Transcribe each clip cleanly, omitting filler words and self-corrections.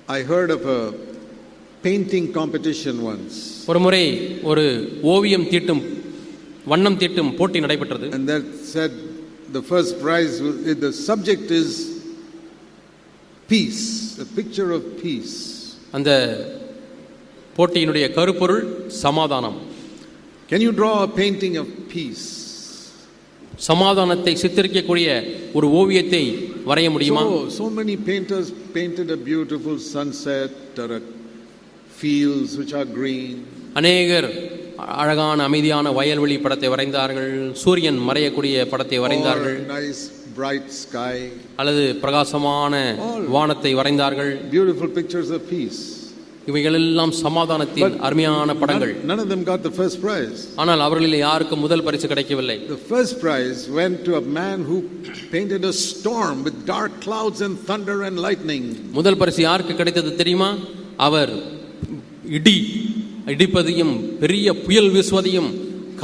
I heard of a painting competition once. ஒரு முறை ஒரு ஓவியம் தீட்டும் வண்ணம் தீட்டும் போட்டி நடைபெற்றது. And that said the first prize, the subject is peace, a picture of peace. அந்த போட்டியினுடைய கருப்பொருள் சமாதானம். Can you draw a painting of peace? சமாதானத்தை சித்தரிக்கக்கூடிய ஒரு ஓவியத்தை வரைய முடியுமா? So many painters painted a beautiful sunset or a fields which are green. அநேகர் அழகான அமைதியான வயல்வெளி படத்தை வரைந்தார்கள், சூரியன் மறையக்கூடிய படத்தை வரைந்தார்கள், nice bright sky, அல்லது பிரகாசமான வானத்தை வரைந்தார்கள். Beautiful pictures of peace. இவைகளெல்லாம் சமாதானத்தின் அருமையான படங்கள். None of them got the first prize. ஆனால் அவர்களில் யாருக்கும் முதல் பரிசு கிடைக்கவில்லை. The first prize went to a man who painted a storm with dark clouds and thunder and lightning. முதல் பரிசு யாருக்கு கிடைத்தது தெரியுமா? அவர் இடிப்பதையும் பெரிய புயல் வீசுவதையும்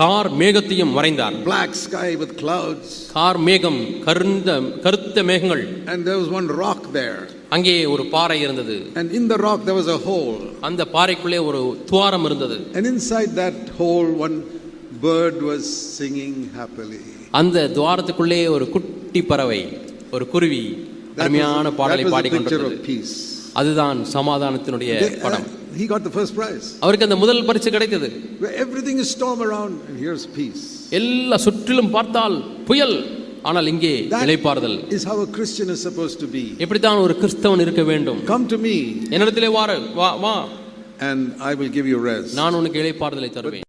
கார் மேகத்தையும் வரைந்தார். Black sky with clouds. கார் மேகம், கருத்த மேகங்கள். And there was one rock there. அங்கே ஒரு பாறை இருந்தது. And in the rock there was a hole. அந்த பாறைக்குள்ளே ஒரு துவாரம் இருந்தது. And inside that hole one bird was singing happily. அந்த துவாரத்துக்குள்ளே ஒரு குட்டி பறவை, ஒரு குருவி அருமையான பாடலை பாடிக்கொண்டிருந்தது. அதுதான் சமாதானத்தினுடைய படம். He got the first prize. அவருக்கு அந்த முதல் பரிசு கிடைத்தது. Everything is storm around and here's peace. எல்லா சுற்றிலும் பார்த்தால் புயல், ஆனால் இங்கே இளைப்பாறுதல். Is how a Christian is supposed to be. எப்படிதான் ஒரு கிறிஸ்தவன் இருக்க வேண்டும்? Come to me. என்னிடத்திலே வா and I will give you rest. நான் உனக்கு இளைப்பாறுதலை தருவேன்.